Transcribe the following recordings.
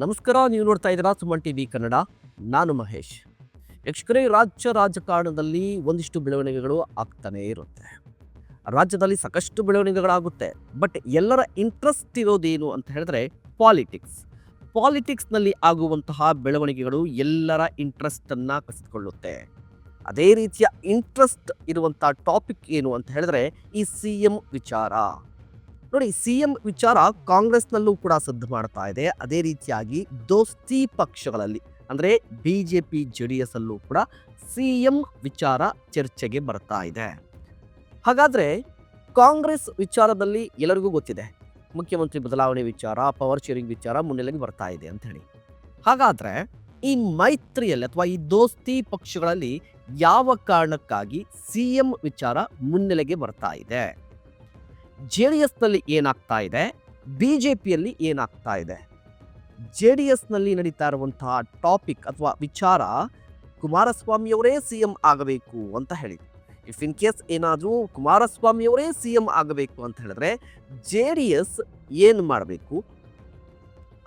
ನಮಸ್ಕಾರ, ನೀವು ನೋಡ್ತಾ ಇದ್ದೀರಾ ಸುಮನ್ ಟಿವಿ ಕನ್ನಡ. ನಾನು ಮಹೇಶ್. ವೀಕ್ಷಕರೇ, ರಾಜ್ಯ ರಾಜಕಾರಣದಲ್ಲಿ ಒಂದಿಷ್ಟು ಬೆಳವಣಿಗೆಗಳು ಆಗ್ತಾನೇ ಇರುತ್ತೆ. ರಾಜ್ಯದಲ್ಲಿ ಸಾಕಷ್ಟು ಬೆಳವಣಿಗೆಗಳಾಗುತ್ತೆ. ಬಟ್ ಎಲ್ಲರ ಇಂಟ್ರೆಸ್ಟ್ ಇರೋದೇನು ಅಂತ ಹೇಳಿದ್ರೆ ಪಾಲಿಟಿಕ್ಸ್. ಪಾಲಿಟಿಕ್ಸ್ನಲ್ಲಿ ಆಗುವಂತಹ ಬೆಳವಣಿಗೆಗಳು ಎಲ್ಲರ ಇಂಟ್ರೆಸ್ಟನ್ನು ಕಸಿದುಕೊಳ್ಳುತ್ತೆ. ಅದೇ ರೀತಿಯ ಇಂಟ್ರೆಸ್ಟ್ ಇರುವಂಥ ಟಾಪಿಕ್ ಏನು ಅಂತ ಹೇಳಿದ್ರೆ ಈ ಸಿ ಎಂ ವಿಚಾರ. ನೋಡಿ, ಸಿ ಎಂ ವಿಚಾರ ಕಾಂಗ್ರೆಸ್ನಲ್ಲೂ ಕೂಡ ಸದ್ದು ಮಾಡ್ತಾ ಇದೆ. ಅದೇ ರೀತಿಯಾಗಿ ದೋಸ್ತಿ ಪಕ್ಷಗಳಲ್ಲಿ ಅಂದರೆ BJP JDS ಅಲ್ಲೂ ಕೂಡ ಸಿ ಎಂ ವಿಚಾರ ಚರ್ಚೆಗೆ ಬರ್ತಾ ಇದೆ. ಹಾಗಾದರೆ ಕಾಂಗ್ರೆಸ್ ವಿಚಾರದಲ್ಲಿ ಎಲ್ಲರಿಗೂ ಗೊತ್ತಿದೆ, ಮುಖ್ಯಮಂತ್ರಿ ಬದಲಾವಣೆ ವಿಚಾರ, ಪವರ್ ಶೇರಿಂಗ್ ವಿಚಾರ ಮುನ್ನೆಲೆಗೆ ಬರ್ತಾ ಇದೆ ಅಂತ ಹೇಳಿ. ಹಾಗಾದರೆ ಈ ಮೈತ್ರಿಯಲ್ಲಿ ಅಥವಾ ಈ ದೋಸ್ತಿ ಪಕ್ಷಗಳಲ್ಲಿ ಯಾವ ಕಾರಣಕ್ಕಾಗಿ ಸಿ ಎಂ ವಿಚಾರ ಮುನ್ನೆಲೆಗೆ ಬರ್ತಾ ಇದೆ? JDSನಲ್ಲಿ ಏನಾಗ್ತಾ ಇದೆ, BJPಯಲ್ಲಿ ಏನಾಗ್ತಾ ಇದೆ? JDSನಲ್ಲಿ ನಡೀತಾ ಇರುವಂತಹ ಟಾಪಿಕ್ ಅಥವಾ ವಿಚಾರ ಕುಮಾರಸ್ವಾಮಿಯವರೇ ಸಿ ಎಂ ಆಗಬೇಕು ಅಂತ ಹೇಳಿ. ಇಫ್ ಇನ್ ಕೇಸ್ ಏನಾದರೂ ಕುಮಾರಸ್ವಾಮಿಯವರೇ ಸಿ ಎಂ ಆಗಬೇಕು ಅಂತ ಹೇಳಿದ್ರೆ JDS ಏನು ಮಾಡಬೇಕು?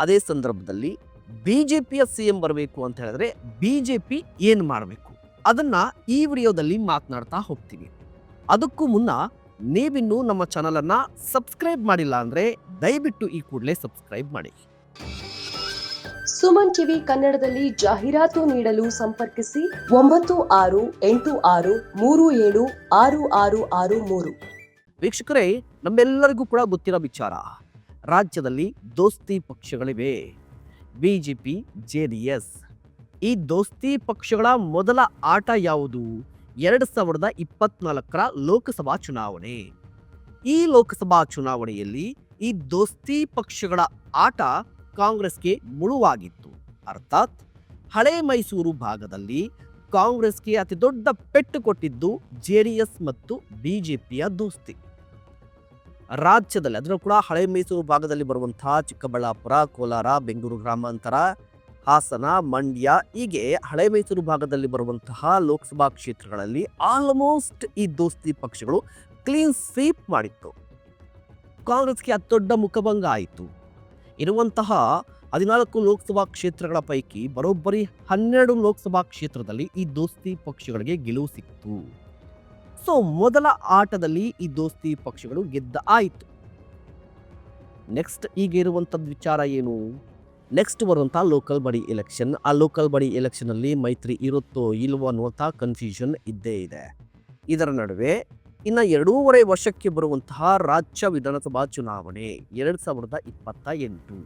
ಅದೇ ಸಂದರ್ಭದಲ್ಲಿ BJPಯ ಸಿ ಎಂ ಬರಬೇಕು ಅಂತ ಹೇಳಿದ್ರೆ BJP ಏನು ಮಾಡಬೇಕು? ಅದನ್ನು ಈ ವಿಡಿಯೋದಲ್ಲಿ ಮಾತನಾಡ್ತಾ ಹೋಗ್ತೀವಿ. ಅದಕ್ಕೂ ಮುನ್ನ ನೀವಿನ್ನೂ ನಮ್ಮ ಚಾನಲನ್ನು ಸಬ್ಸ್ಕ್ರೈಬ್ ಮಾಡಿಲ್ಲ ಅಂದರೆ ದಯವಿಟ್ಟು ಈ ಕೂಡಲೇ ಸಬ್ಸ್ಕ್ರೈಬ್ ಮಾಡಿ. ಸುಮನ್ ಟಿವಿ ಕನ್ನಡದಲ್ಲಿ ಜಾಹೀರಾತು ನೀಡಲು ಸಂಪರ್ಕಿಸಿ 9638367663. ವೀಕ್ಷಕರೇ, ನಮ್ಮೆಲ್ಲರಿಗೂ ಕೂಡ ಗೊತ್ತಿರೋ ವಿಚಾರ, ರಾಜ್ಯದಲ್ಲಿ ದೋಸ್ತಿ ಪಕ್ಷಗಳಿವೆ. BJP JDS. ಈ ದೋಸ್ತಿ ಪಕ್ಷಗಳ ಮೊದಲ ಆಟ ಯಾವುದು? 2024ರ ಲೋಕಸಭಾ ಚುನಾವಣೆ. ಈ ಲೋಕಸಭಾ ಚುನಾವಣೆಯಲ್ಲಿ ಈ ದೋಸ್ತಿ ಪಕ್ಷಗಳ ಆಟ ಕಾಂಗ್ರೆಸ್ಗೆ ಮುಳುವಾಗಿತ್ತು. ಅರ್ಥಾತ್ ಹಳೆ ಮೈಸೂರು ಭಾಗದಲ್ಲಿ ಕಾಂಗ್ರೆಸ್ಗೆ ಅತಿ ದೊಡ್ಡ ಪೆಟ್ಟು ಕೊಟ್ಟಿದ್ದು JDS ಮತ್ತು BJPಯ ದೋಸ್ತಿ. ರಾಜ್ಯದಲ್ಲಿ ಅದರಲ್ಲೂ ಕೂಡ ಹಳೆ ಮೈಸೂರು ಭಾಗದಲ್ಲಿ ಬರುವಂತಹ ಚಿಕ್ಕಬಳ್ಳಾಪುರ, ಕೋಲಾರ, ಬೆಂಗಳೂರು ಗ್ರಾಮಾಂತರ, ಹಾಸನ, ಮಂಡ್ಯ, ಹೀಗೆ ಹಳೆ ಮೈಸೂರು ಭಾಗದಲ್ಲಿ ಬರುವಂತಹ ಲೋಕಸಭಾ ಕ್ಷೇತ್ರಗಳಲ್ಲಿ ಆಲ್ಮೋಸ್ಟ್ ಈ ದೋಸ್ತಿ ಪಕ್ಷಗಳು ಕ್ಲೀನ್ ಸ್ವೀಪ್ ಮಾಡಿತ್ತು. ಕಾಂಗ್ರೆಸ್ಗೆ ಅತಿ ದೊಡ್ಡ ಮುಖಭಂಗ ಆಯಿತು. ಇರುವಂತಹ 14 ಲೋಕಸಭಾ ಕ್ಷೇತ್ರಗಳ ಪೈಕಿ ಬರೋಬ್ಬರಿ 12 ಲೋಕಸಭಾ ಕ್ಷೇತ್ರದಲ್ಲಿ ಈ ದೋಸ್ತಿ ಪಕ್ಷಗಳಿಗೆ ಗೆಲುವು ಸಿಕ್ತು. ಸೊ ಮೊದಲ ಆಟದಲ್ಲಿ ಈ ದೋಸ್ತಿ ಪಕ್ಷಗಳು ಗೆದ್ದ ಆಯಿತು. ನೆಕ್ಸ್ಟ್ ಈಗ ಇರುವಂಥದ್ದು ವಿಚಾರ ಏನು? ನೆಕ್ಸ್ಟ್ ಬರುವಂಥ ಲೋಕಲ್ ಬಾಡಿ ಎಲೆಕ್ಷನ್. ಆ ಲೋಕಲ್ ಬಾಡಿ ಎಲೆಕ್ಷನಲ್ಲಿ ಮೈತ್ರಿ ಇರುತ್ತೋ ಇಲ್ವೋ ಅನ್ನುವಂಥ ಕನ್ಫ್ಯೂಷನ್ ಇದ್ದೇ ಇದೆ. ಇದರ ನಡುವೆ ಇನ್ನು 2.5 ವರ್ಷಕ್ಕೆ ಬರುವಂತಹ ರಾಜ್ಯ ವಿಧಾನಸಭಾ ಚುನಾವಣೆ 2028.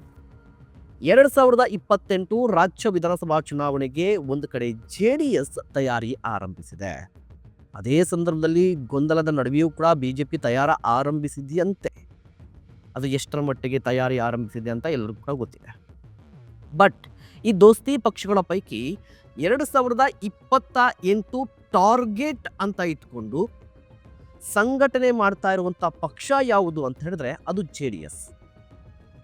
2028 ರಾಜ್ಯ ವಿಧಾನಸಭಾ ಚುನಾವಣೆಗೆ ಒಂದು ಕಡೆ JDS ತಯಾರಿ ಆರಂಭಿಸಿದೆ. ಅದೇ ಸಂದರ್ಭದಲ್ಲಿ ಗೊಂದಲದ ನಡುವೆಯೂ ಕೂಡ BJP ತಯಾರಿ ಆರಂಭಿಸಿದೆಯಂತೆ. ಅದು ಎಷ್ಟರ ಮಟ್ಟಿಗೆ ತಯಾರಿ ಆರಂಭಿಸಿದೆ ಅಂತ ಎಲ್ಲರಿಗೂ ಕೂಡ ಗೊತ್ತಿದೆ. ಬಟ್ ಈ ದೋಸ್ತಿ ಪಕ್ಷಗಳ ಪೈಕಿ 2028 ಟಾರ್ಗೆಟ್ ಅಂತ ಇಟ್ಕೊಂಡು ಸಂಘಟನೆ ಮಾಡ್ತಾ ಇರುವಂಥ ಪಕ್ಷ ಯಾವುದು ಅಂತ ಹೇಳಿದ್ರೆ ಅದು JDS.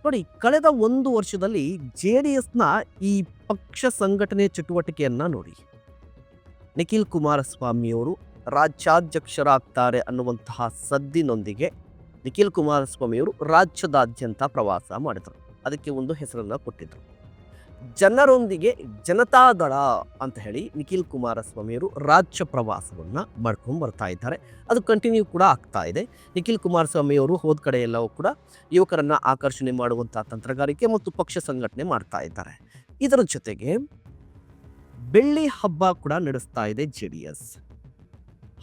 ನೋಡಿ, ಕಳೆದ 1 ವರ್ಷದಲ್ಲಿ JDSನ ಈ ಪಕ್ಷ ಸಂಘಟನೆ ಚಟುವಟಿಕೆಯನ್ನು ನೋಡಿ. ನಿಖಿಲ್ ಕುಮಾರಸ್ವಾಮಿಯವರು ರಾಜ್ಯಾಧ್ಯಕ್ಷರಾಗ್ತಾರೆ ಅನ್ನುವಂತಹ ಸದ್ದಿನೊಂದಿಗೆ ನಿಖಿಲ್ ಕುಮಾರಸ್ವಾಮಿಯವರು ರಾಜ್ಯದಾದ್ಯಂತ ಪ್ರವಾಸ ಮಾಡಿದರು. ಅದಕ್ಕೆ ಒಂದು ಹೆಸರನ್ನು ಕೊಟ್ಟಿದ್ದರು, ಜನರೊಂದಿಗೆ ಜನತಾದಳ ಅಂತ ಹೇಳಿ. ನಿಖಿಲ್ ಕುಮಾರಸ್ವಾಮಿಯವರು ರಾಜ್ಯ ಪ್ರವಾಸವನ್ನು ಮಾಡ್ಕೊಂಡು ಬರ್ತಾ ಇದ್ದಾರೆ. ಅದು ಕಂಟಿನ್ಯೂ ಕೂಡ ಆಗ್ತಾ ಇದೆ. ನಿಖಿಲ್ ಕುಮಾರಸ್ವಾಮಿಯವರು ಹೋದ ಕಡೆ ಎಲ್ಲವೂ ಕೂಡ ಯುವಕರನ್ನು ಆಕರ್ಷಣೆ ಮಾಡುವಂಥ ತಂತ್ರಗಾರಿಕೆ ಮತ್ತು ಪಕ್ಷ ಸಂಘಟನೆ ಮಾಡ್ತಾ ಇದ್ದಾರೆ. ಇದರ ಜೊತೆಗೆ ಬೆಳ್ಳಿ ಹಬ್ಬ ಕೂಡ ನಡೆಸ್ತಾ ಇದೆ JDS.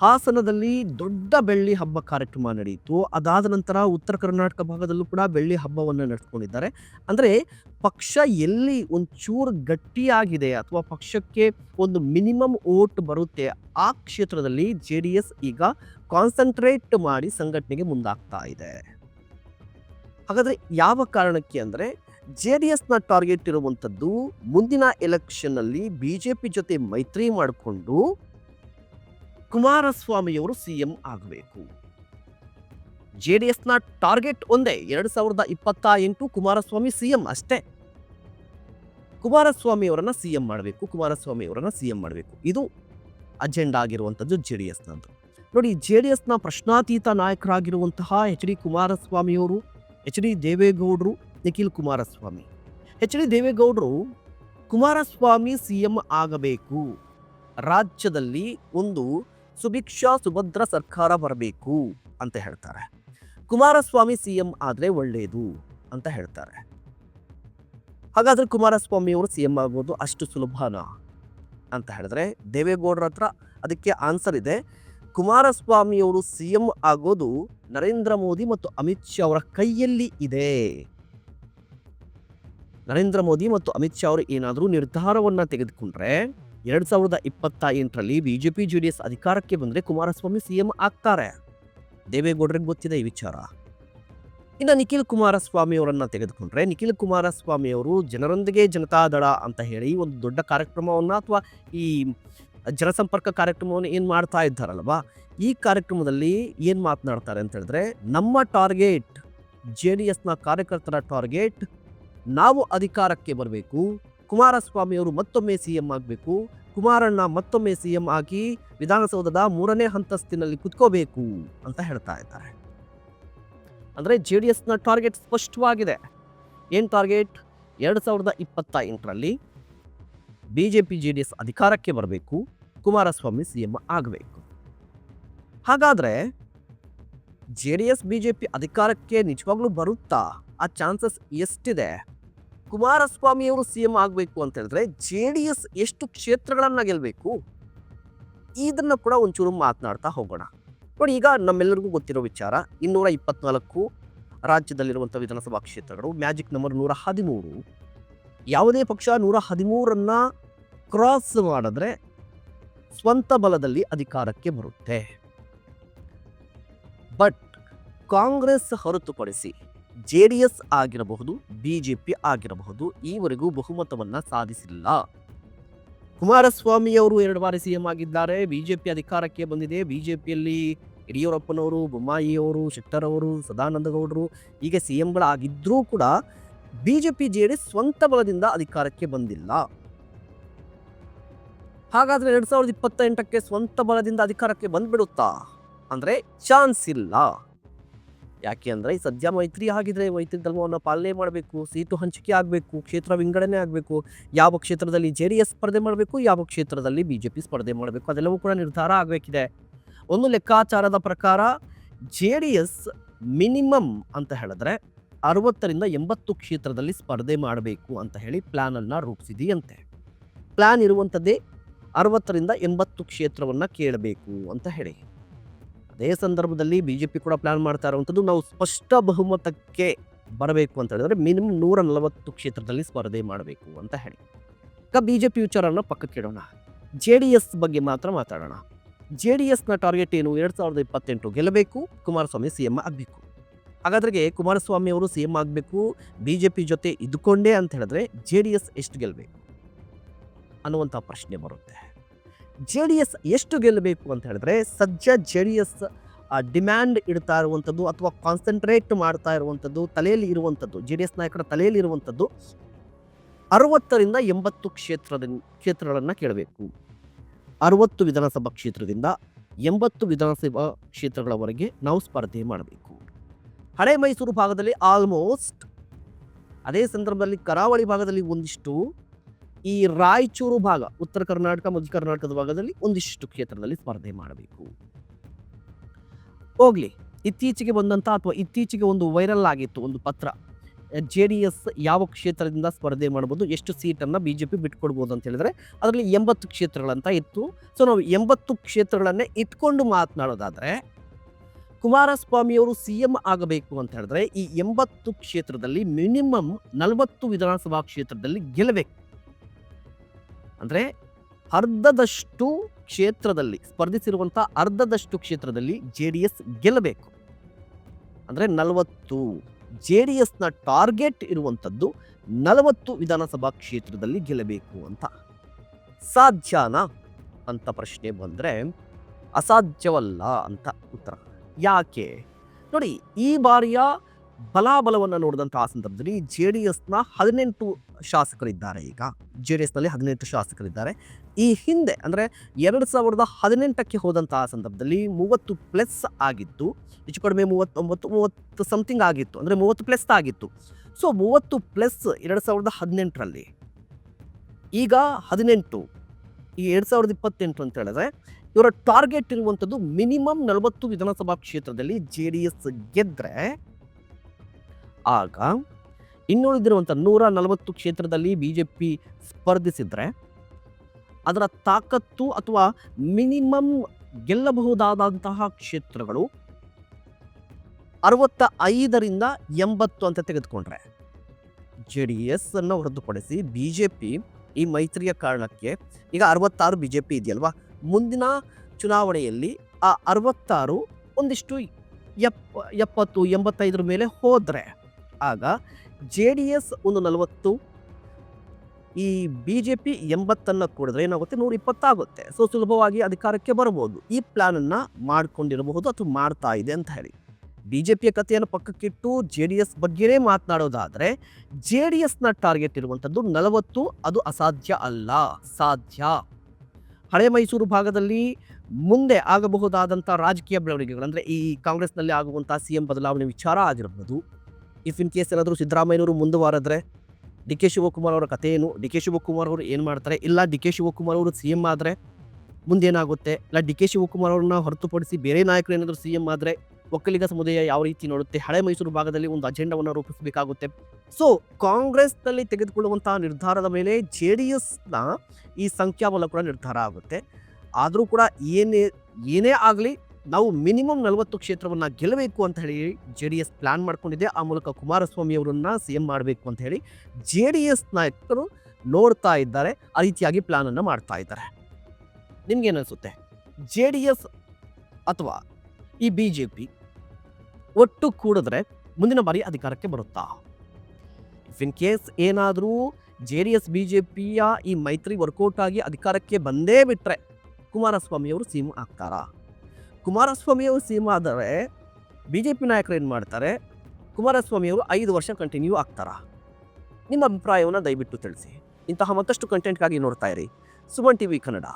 ಹಾಸನದಲ್ಲಿ ದೊಡ್ಡ ಬೆಳ್ಳಿ ಹಬ್ಬ ಕಾರ್ಯಕ್ರಮ ನಡೆಯಿತು. ಅದಾದ ನಂತರ ಉತ್ತರ ಕರ್ನಾಟಕ ಭಾಗದಲ್ಲೂ ಕೂಡ ಬೆಳ್ಳಿ ಹಬ್ಬವನ್ನು ನಡೆಸ್ಕೊಂಡಿದ್ದಾರೆ. ಅಂದರೆ ಪಕ್ಷ ಎಲ್ಲಿ ಒಂಚೂರು ಗಟ್ಟಿಯಾಗಿದೆ ಅಥವಾ ಪಕ್ಷಕ್ಕೆ ಒಂದು ಮಿನಿಮಮ್ ಓಟ್ ಬರುತ್ತೆ, ಆ ಕ್ಷೇತ್ರದಲ್ಲಿ JDS ಈಗ ಕಾನ್ಸಂಟ್ರೇಟ್ ಮಾಡಿ ಸಂಘಟನೆಗೆ ಮುಂದಾಗ್ತಾ ಇದೆ. ಹಾಗಾದರೆ ಯಾವ ಕಾರಣಕ್ಕೆ ಅಂದರೆ JDSನ ಟಾರ್ಗೆಟ್ ಇರುವಂಥದ್ದು ಮುಂದಿನ ಎಲೆಕ್ಷನ್ನಲ್ಲಿ BJP ಜೊತೆ ಮೈತ್ರಿ ಮಾಡಿಕೊಂಡು ಕುಮಾರಸ್ವಾಮಿಯವರು ಸಿ ಎಂ ಆಗಬೇಕು. JDSನ ಟಾರ್ಗೆಟ್ ಒಂದೇ, 2028 ಕುಮಾರಸ್ವಾಮಿ ಸಿ ಎಂ ಅಷ್ಟೇ. ಕುಮಾರಸ್ವಾಮಿಯವರನ್ನ ಸಿ ಎಂ ಮಾಡಬೇಕು. ಇದು ಅಜೆಂಡಾ ಆಗಿರುವಂಥದ್ದು JDSನದ್ದು. ನೋಡಿ, JDSನ ಪ್ರಶ್ನಾತೀತ ನಾಯಕರಾಗಿರುವಂತಹ HD ಕುಮಾರಸ್ವಾಮಿಯವರು, HD ದೇವೇಗೌಡರು, ನಿಖಿಲ್ ಕುಮಾರಸ್ವಾಮಿ. ಎಚ್ ಡಿ ದೇವೇಗೌಡರು ಕುಮಾರಸ್ವಾಮಿ ಸಿಎಂ ಆಗಬೇಕು, ರಾಜ್ಯದಲ್ಲಿ ಒಂದು ಸುಭಿಕ್ಷ ಸುಭದ್ರ ಸರ್ಕಾರ ಬರಬೇಕು ಅಂತ ಹೇಳ್ತಾರೆ. ಕುಮಾರಸ್ವಾಮಿ ಸಿಎಂ ಆದ್ರೆ ಒಳ್ಳೆಯದು ಅಂತ ಹೇಳ್ತಾರೆ. ಹಾಗಾದ್ರೆ ಕುಮಾರಸ್ವಾಮಿ ಅವರು ಸಿಎಂ ಆಗೋದು ಅಷ್ಟು ಸುಲಭನಾ ಅಂತ ಹೇಳಿದ್ರೆ ದೇವೇಗೌಡರ ಹತ್ರ ಅದಕ್ಕೆ ಆನ್ಸರ್ ಇದೆ. ಕುಮಾರಸ್ವಾಮಿಯವರು ಸಿಎಂ ಆಗೋದು ನರೇಂದ್ರ ಮೋದಿ ಮತ್ತು ಅಮಿತ್ ಶಾ ಅವರ ಕೈಯಲ್ಲಿ ಇದೆ. ನರೇಂದ್ರ ಮೋದಿ ಮತ್ತು ಅಮಿತ್ ಶಾ ಅವರು ಏನಾದರೂ ನಿರ್ಧಾರವನ್ನ ತೆಗೆದುಕೊಂಡ್ರೆ 2028ರಲ್ಲಿ ಬಿಜೆಪಿ ಜೆಡಿಎಸ್ ಅಧಿಕಾರಕ್ಕೆ ಬಂದ್ರೆ ಕುಮಾರಸ್ವಾಮಿ ಸಿಎಂ ಆಗ್ತಾರೆ. ದೇವೇಗೌಡರಿಗೆ ಗೊತ್ತಿದೆ ಈ ವಿಚಾರ. ಇನ್ನು ನಿಖಿಲ್ ಕುಮಾರಸ್ವಾಮಿ ಅವರನ್ನ ತೆಗೆದುಕೊಂಡ್ರೆ ನಿಖಿಲ್ ಕುಮಾರಸ್ವಾಮಿ ಅವರು ಜನರೊಂದಿಗೆ ಜನತಾದಳ ಅಂತ ಹೇಳಿ ಒಂದು ದೊಡ್ಡ ಕಾರ್ಯಕ್ರಮವನ್ನ ಅಥವಾ ಈ ಜನಸಂಪರ್ಕ ಕಾರ್ಯಕ್ರಮವನ್ನು ಏನು ಮಾಡ್ತಾ ಇದ್ದಾರಲ್ವಾ, ಈ ಕಾರ್ಯಕ್ರಮದಲ್ಲಿ ಏನು ಮಾತನಾಡ್ತಾರೆ ಅಂತ ಹೇಳಿದ್ರೆ, ನಮ್ಮ ಟಾರ್ಗೆಟ್ JDSನ ಕಾರ್ಯಕರ್ತರ ಟಾರ್ಗೆಟ್ ನಾವು ಅಧಿಕಾರಕ್ಕೆ ಬರಬೇಕು, ಕುಮಾರಸ್ವಾಮಿ ಅವರು ಮತ್ತೊಮ್ಮೆ ಸಿಎಂ ಆಗಬೇಕು, ಕುಮಾರಣ್ಣ ಮತ್ತೊಮ್ಮೆ ಸಿಎಂ ಆಗಿ ವಿಧಾನಸೌಧದ 3ನೇ ಅಂತಸ್ತಿನಲ್ಲಿ ಕುತ್ಕೋಬೇಕು ಅಂತ ಹೇಳ್ತಾ ಇದ್ದಾರೆ. ಅಂದರೆ JDSನ ಟಾರ್ಗೆಟ್ ಸ್ಪಷ್ಟವಾಗಿದೆ. ಏನು ಟಾರ್ಗೆಟ್? 2028ರಲ್ಲಿ ಬಿಜೆಪಿ JDS ಅಧಿಕಾರಕ್ಕೆ ಬರಬೇಕು, ಕುಮಾರಸ್ವಾಮಿ ಸಿಎಂ ಆಗಬೇಕು. ಹಾಗಾದ್ರೆ JDS ಬಿಜೆಪಿ ಅಧಿಕಾರಕ್ಕೆ ನಿಜವಾಗ್ಲೂ ಬರುತ್ತಾ? ಆ ಚಾನ್ಸಸ್ ಎಷ್ಟಿದೆ? ಕುಮಾರಸ್ವಾಮಿ ಅವರು ಸಿಎಂ ಆಗಬೇಕು ಅಂತ ಹೇಳಿದ್ರೆ JDS ಎಷ್ಟು ಕ್ಷೇತ್ರಗಳನ್ನ ಗೆಲ್ಲಬೇಕು? ಇದನ್ನ ಕೂಡ ಒಂಚೂರು ಮಾತನಾಡ್ತಾ ಹೋಗೋಣ. ನೋಡಿ, ಈಗ ನಮ್ಮೆಲ್ಲರಿಗೂ ಗೊತ್ತಿರೋ ವಿಚಾರ, 224 ರಾಜ್ಯದಲ್ಲಿರುವಂಥ ವಿಧಾನಸಭಾ ಕ್ಷೇತ್ರಗಳು, ಮ್ಯಾಜಿಕ್ ನಂಬರ್ 113. ಯಾವುದೇ ಪಕ್ಷ 113ರನ್ನ ಕ್ರಾಸ್ ಮಾಡಿದ್ರೆ ಸ್ವಂತ ಬಲದಲ್ಲಿ ಅಧಿಕಾರಕ್ಕೆ ಬರುತ್ತೆ. ಬಟ್ ಕಾಂಗ್ರೆಸ್ ಹೊರತುಪಡಿಸಿ JDS ಆಗಿರಬಹುದು, ಬಿಜೆಪಿ ಆಗಿರಬಹುದು, ಈವರೆಗೂ ಬಹುಮತವನ್ನ ಸಾಧಿಸಿಲ್ಲ. ಕುಮಾರಸ್ವಾಮಿ ಅವರು 2 ಬಾರಿ ಸಿಎಂ ಆಗಿದ್ದಾರೆ. ಬಿಜೆಪಿ ಅಧಿಕಾರಕ್ಕೆ ಬಂದಿದೆ. ಬಿಜೆಪಿಯಲ್ಲಿ ಯಡಿಯೂರಪ್ಪನವರು, ಬೊಮ್ಮಾಯಿಯವರು, ಶೆಟ್ಟರ್ ಅವರು, ಸದಾನಂದ ಗೌಡರು ಹೀಗೆ ಸಿಎಂಗಳಾಗಿದ್ರೂ ಕೂಡ ಬಿಜೆಪಿ JDS ಸ್ವಂತ ಬಲದಿಂದ ಅಧಿಕಾರಕ್ಕೆ ಬಂದಿಲ್ಲ. ಹಾಗಾದ್ರೆ 2028ಕ್ಕೆ ಸ್ವಂತ ಬಲದಿಂದ ಅಧಿಕಾರಕ್ಕೆ ಬಂದ್ಬಿಡುತ್ತಾ ಅಂದ್ರೆ ಚಾನ್ಸ್ ಇಲ್ಲ. ಯಾಕೆ ಅಂದ್ರೆ ಈ ಸದ್ಯ ಮೈತ್ರಿ ಆಗಿದ್ರೆ ಮೈತ್ರಿ ಧರ್ಮವನ್ನು ಪಾಲನೆ ಮಾಡಬೇಕು, ಸೀಟು ಹಂಚಿಕೆ ಆಗಬೇಕು, ಕ್ಷೇತ್ರ ವಿಂಗಡಣೆ ಆಗಬೇಕು, ಯಾವ ಕ್ಷೇತ್ರದಲ್ಲಿ JDS ಸ್ಪರ್ಧೆ ಮಾಡಬೇಕು, ಯಾವ ಕ್ಷೇತ್ರದಲ್ಲಿ ಬಿಜೆಪಿ ಸ್ಪರ್ಧೆ ಮಾಡಬೇಕು, ಅದೆಲ್ಲವೂ ಕೂಡ ನಿರ್ಧಾರ ಆಗಬೇಕಿದೆ. ಒಂದು ಲೆಕ್ಕಾಚಾರದ ಪ್ರಕಾರ JDS ಮಿನಿಮಮ್ ಅಂತ ಹೇಳಿದ್ರೆ 60ರಿಂದ 80 ಕ್ಷೇತ್ರದಲ್ಲಿ ಸ್ಪರ್ಧೆ ಮಾಡಬೇಕು ಅಂತ ಹೇಳಿ ಪ್ಲಾನ್ ಅನ್ನ ರೂಪಿಸಿದೆಯಂತೆ. ಪ್ಲಾನ್ ಇರುವಂಥದ್ದೇ 60ರಿಂದ 80 ಕ್ಷೇತ್ರವನ್ನ ಕೇಳಬೇಕು ಅಂತ ಹೇಳಿ. ಅದೇ ಸಂದರ್ಭದಲ್ಲಿ ಬಿಜೆಪಿ ಕೂಡ ಪ್ಲಾನ್ ಮಾಡ್ತಾ ಇರುವಂಥದ್ದು ನಾವು ಸ್ಪಷ್ಟ ಬಹುಮತಕ್ಕೆ ಬರಬೇಕು ಅಂತ ಹೇಳಿದ್ರೆ ಮಿನಿಮಮ್ 140 ಕ್ಷೇತ್ರದಲ್ಲಿ ಸ್ಪರ್ಧೆ ಮಾಡಬೇಕು ಅಂತ ಹೇಳಿ. ಈಗ ಬಿಜೆಪಿ ವಿಚಾರನ ಪಕ್ಕಕ್ಕೆ ಇಡೋಣ, JDS ಬಗ್ಗೆ ಮಾತ್ರ ಮಾತಾಡೋಣ. JDSನ ಟಾರ್ಗೆಟ್ ಏನು? 2028 ಗೆಲ್ಲಬೇಕು, ಕುಮಾರಸ್ವಾಮಿ ಸಿಎಂ ಆಗಬೇಕು. ಹಾಗಾದ್ರೆ ಕುಮಾರಸ್ವಾಮಿ ಅವರು ಸಿಎಂ ಆಗಬೇಕು, ಬಿಜೆಪಿ ಜೊತೆ ಇದ್ದುಕೊಂಡೇ ಅಂತ ಹೇಳಿದ್ರೆ JDS ಎಷ್ಟು ಗೆಲ್ಲಬೇಕು ಅನ್ನುವಂಥ ಪ್ರಶ್ನೆ ಬರುತ್ತೆ. JDS ಎಷ್ಟು ಗೆಲ್ಲಬೇಕು ಅಂತ ಹೇಳಿದ್ರೆ ಸದ್ಯ JDS ಡಿಮ್ಯಾಂಡ್ ಇಡ್ತಾ ಇರುವಂಥದ್ದು ಅಥವಾ ಕಾನ್ಸಂಟ್ರೇಟ್ ಮಾಡ್ತಾ ಇರುವಂಥದ್ದು, ತಲೆಯಲ್ಲಿ ಇರುವಂಥದ್ದು, JDS ನಾಯಕರ ತಲೆಯಲ್ಲಿ ಇರುವಂಥದ್ದು 60ರಿಂದ 80 ಕ್ಷೇತ್ರಗಳನ್ನು ಕೇಳಬೇಕು. 60 ವಿಧಾನಸಭಾ ಕ್ಷೇತ್ರದಿಂದ 80 ವಿಧಾನಸಭಾ ಕ್ಷೇತ್ರಗಳವರೆಗೆ ನಾವು ಸ್ಪರ್ಧೆ ಮಾಡಬೇಕು. ಹಳೆ ಮೈಸೂರು ಭಾಗದಲ್ಲಿ ಆಲ್ಮೋಸ್ಟ್, ಅದೇ ಸಂದರ್ಭದಲ್ಲಿ ಕರಾವಳಿ ಭಾಗದಲ್ಲಿ ಒಂದಿಷ್ಟು, ಈ ರಾಯಚೂರು ಭಾಗ, ಉತ್ತರ ಕರ್ನಾಟಕ, ಮಧ್ಯ ಕರ್ನಾಟಕದ ಭಾಗದಲ್ಲಿ ಒಂದಿಷ್ಟು ಕ್ಷೇತ್ರದಲ್ಲಿ ಸ್ಪರ್ಧೆ ಮಾಡಬೇಕು. ಹೋಗ್ಲಿ, ಇತ್ತೀಚೆಗೆ ಬಂದಂಥ ಅಥವಾ ಇತ್ತೀಚೆಗೆ ಒಂದು ವೈರಲ್ ಆಗಿತ್ತು ಒಂದು ಪತ್ರ, JDS ಯಾವ ಕ್ಷೇತ್ರದಿಂದ ಸ್ಪರ್ಧೆ ಮಾಡ್ಬೋದು, ಎಷ್ಟು ಸೀಟನ್ನು ಬಿಜೆಪಿ ಬಿಟ್ಕೊಡ್ಬೋದು ಅಂತ ಹೇಳಿದ್ರೆ ಅದರಲ್ಲಿ 80 ಕ್ಷೇತ್ರಗಳಂತ ಇತ್ತು. ಸೊ ನಾವು 80 ಕ್ಷೇತ್ರಗಳನ್ನೇ ಇಟ್ಕೊಂಡು ಮಾತನಾಡೋದಾದ್ರೆ ಕುಮಾರಸ್ವಾಮಿಯವರು ಸಿಎಂ ಆಗಬೇಕು ಅಂತ ಹೇಳಿದ್ರೆ ಈ 80 ಕ್ಷೇತ್ರದಲ್ಲಿ ಮಿನಿಮಮ್ 40 ವಿಧಾನಸಭಾ ಕ್ಷೇತ್ರದಲ್ಲಿ ಗೆಲ್ಲಬೇಕು. ಅಂದರೆ ಅರ್ಧದಷ್ಟು ಕ್ಷೇತ್ರದಲ್ಲಿ ಸ್ಪರ್ಧಿಸಿರುವಂಥ ಅರ್ಧದಷ್ಟು ಕ್ಷೇತ್ರದಲ್ಲಿ JDS ಗೆಲ್ಲಬೇಕು. ಅಂದರೆ 40. JDSನ ಟಾರ್ಗೆಟ್ ಇರುವಂಥದ್ದು 40 ವಿಧಾನಸಭಾ ಕ್ಷೇತ್ರದಲ್ಲಿ ಗೆಲ್ಲಬೇಕು ಅಂತ. ಸಾಧ್ಯನಾ ಅಂತ ಪ್ರಶ್ನೆ ಬಂದರೆ ಅಸಾಧ್ಯವಲ್ಲ ಅಂತ ಉತ್ತರ. ಯಾಕೆ ನೋಡಿ, ಈ ಬಾರಿಯ ಬಲಾಬಲವನ್ನು ನೋಡಿದಂಥ ಆ ಸಂದರ್ಭದಲ್ಲಿ JDSನ 18 ಶಾಸಕರಿದ್ದಾರೆ. ಈಗ JDSನಲ್ಲಿ 18 ಶಾಸಕರಿದ್ದಾರೆ. ಈ ಹಿಂದೆ ಅಂದರೆ 2018ಕ್ಕೆ ಹೋದಂತಹ ಸಂದರ್ಭದಲ್ಲಿ 30+ ಆಗಿತ್ತು, ಹೆಚ್ಚು ಕಡಿಮೆ 39, 30 ಸಮಥಿಂಗ್ ಆಗಿತ್ತು, ಅಂದರೆ 30+ ಆಗಿತ್ತು. ಸೊ 30 ಪ್ಲಸ್ 2018ರಲ್ಲಿ, ಈಗ 18, ಈ 2028 ಅಂತ ಹೇಳಿದ್ರೆ ಇವರ ಟಾರ್ಗೆಟ್ ಇರುವಂಥದ್ದು ಮಿನಿಮಮ್ 40 ವಿಧಾನಸಭಾ ಕ್ಷೇತ್ರದಲ್ಲಿ JDS ಗೆದ್ರೆ, ಆಗ ಇನ್ನುಳಿದಿರುವಂಥ 140 ಕ್ಷೇತ್ರದಲ್ಲಿ BJP ಸ್ಪರ್ಧಿಸಿದ್ರೆ ಅದರ ತಾಕತ್ತು ಅಥವಾ ಮಿನಿಮಮ್ ಗೆಲ್ಲಬಹುದಾದಂತಹ ಕ್ಷೇತ್ರಗಳು 65ರಿಂದ 80 ಅಂತ ತೆಗೆದುಕೊಂಡ್ರೆ, JDS ಅನ್ನು ಹೊರತುಪಡಿಸಿ BJP ಈ ಮೈತ್ರಿಯ ಕಾರಣಕ್ಕೆ ಈಗ 66 BJP ಇದೆಯಲ್ವಾ, ಮುಂದಿನ ಚುನಾವಣೆಯಲ್ಲಿ ಆ 66 ಒಂದಿಷ್ಟು 70-85 ಮೇಲೆ ಹೋದರೆ, ಆಗ JDS ಒಂದು 40, ಈ BJP 80 ಕೂಡಿದ್ರೆ ಏನಾಗುತ್ತೆ, 120 ಆಗುತ್ತೆ. ಸೊ ಸುಲಭವಾಗಿ ಅಧಿಕಾರಕ್ಕೆ ಬರ್ಬೋದು. ಈ ಪ್ಲಾನನ್ನು ಮಾಡ್ಕೊಂಡಿರಬಹುದು ಅಥವಾ ಮಾಡ್ತಾ ಇದೆ ಅಂತ ಹೇಳಿ. BJPಯ ಕಥೆಯನ್ನು ಪಕ್ಕಕ್ಕಿಟ್ಟು JDS ಬಗ್ಗೆನೇ ಮಾತನಾಡೋದಾದರೆ, JDSನ ಟಾರ್ಗೆಟ್ ಇರುವಂಥದ್ದು 40, ಅದು ಅಸಾಧ್ಯ ಅಲ್ಲ, ಸಾಧ್ಯ. ಹಳೆ ಮೈಸೂರು ಭಾಗದಲ್ಲಿ ಮುಂದೆ ಆಗಬಹುದಾದಂಥ ರಾಜಕೀಯ ಬೆಳವಣಿಗೆಗಳು, ಅಂದರೆ ಈ ಕಾಂಗ್ರೆಸ್ನಲ್ಲಿ ಆಗುವಂಥ CM ಬದಲಾವಣೆ ವಿಚಾರ ಆಗಿರ್ಬೋದು, ಇಫ್ ಇನ್ ಕೇಸ್ ಏನಾದರೂ ಸಿದ್ದರಾಮಯ್ಯನವರು ಮುಂದುವರೆದ್ರೆ DK ಶಿವಕುಮಾರ್ ಅವರ ಕಥೆ ಏನು, DK ಶಿವಕುಮಾರ್ ಅವರು ಏನು ಮಾಡ್ತಾರೆ, ಇಲ್ಲ DK ಶಿವಕುಮಾರ್ ಅವರು CM ಆದರೆ ಮುಂದೇನಾಗುತ್ತೆ, ಇಲ್ಲ DK ಶಿವಕುಮಾರ್ ಅವ್ರನ್ನ ಹೊರತುಪಡಿಸಿ ಬೇರೆ ನಾಯಕರು ಏನಾದರೂ CM ಆದರೆ ಒಕ್ಕಲಿಗ ಸಮುದಾಯ ಯಾವ ರೀತಿ ನೋಡುತ್ತೆ, ಹಳೆ ಮೈಸೂರು ಭಾಗದಲ್ಲಿ ಒಂದು ಅಜೆಂಡಾವನ್ನು ರೂಪಿಸಬೇಕಾಗುತ್ತೆ. ಸೊ ಕಾಂಗ್ರೆಸ್ನಲ್ಲಿ ತೆಗೆದುಕೊಳ್ಳುವಂತಹ ನಿರ್ಧಾರದ ಮೇಲೆ JDSನ ಈ ಸಂಖ್ಯಾಬಲ ಕೂಡ ನಿರ್ಧಾರ ಆಗುತ್ತೆ. ಆದರೂ ಕೂಡ ಏನೇ ಆಗಲಿ ನಾವು ಮಿನಿಮಮ್ 40 ಕ್ಷೇತ್ರವನ್ನು ಗೆಲ್ಲಬೇಕು ಅಂತ ಹೇಳಿ JDS ಪ್ಲಾನ್ ಮಾಡ್ಕೊಂಡಿದೆ. ಆ ಮೂಲಕ ಕುಮಾರಸ್ವಾಮಿ ಅವರನ್ನು CM ಮಾಡಬೇಕು ಅಂತ ಹೇಳಿ JDS ನಾಯಕರು ನೋಡ್ತಾ ಇದ್ದಾರೆ, ಆ ರೀತಿಯಾಗಿ ಪ್ಲಾನನ್ನು ಮಾಡ್ತಾ ಇದ್ದಾರೆ. ನಿಮ್ಗೇನಿಸುತ್ತೆ, JDS ಅಥವಾ ಈ BJP ಒಟ್ಟು ಕೂಡಿದ್ರೆ ಮುಂದಿನ ಬಾರಿ ಅಧಿಕಾರಕ್ಕೆ ಬರುತ್ತಾ? ಇಫ್ ಇನ್ ಕೇಸ್ ಏನಾದರೂ JDS BJPಯ ಈ ಮೈತ್ರಿ ವರ್ಕೌಟ್ ಆಗಿ ಅಧಿಕಾರಕ್ಕೆ ಬಂದೇ ಬಿಟ್ಟರೆ ಕುಮಾರಸ್ವಾಮಿ ಅವರು CM ಆಗ್ತಾರಾ? ಕುಮಾರಸ್ವಾಮಿ ಅವರು CM ಆದರೆ BJP ನಾಯಕರು ಏನು ಮಾಡ್ತಾರೆ, ಕುಮಾರಸ್ವಾಮಿ ಅವರು 5 ವರ್ಷ ಕಂಟಿನ್ಯೂ ಆಗ್ತಾರಾ? ನಿಮ್ಮ ಅಭಿಪ್ರಾಯವನ್ನು ದಯವಿಟ್ಟು ತಿಳಿಸಿ. ಇಂತಹ ಮತ್ತಷ್ಟು ಕಂಟೆಂಟ್ಗಾಗಿ ನೋಡ್ತಾ ಇರಿ ಸುಮನ್ TV ಕನ್ನಡ.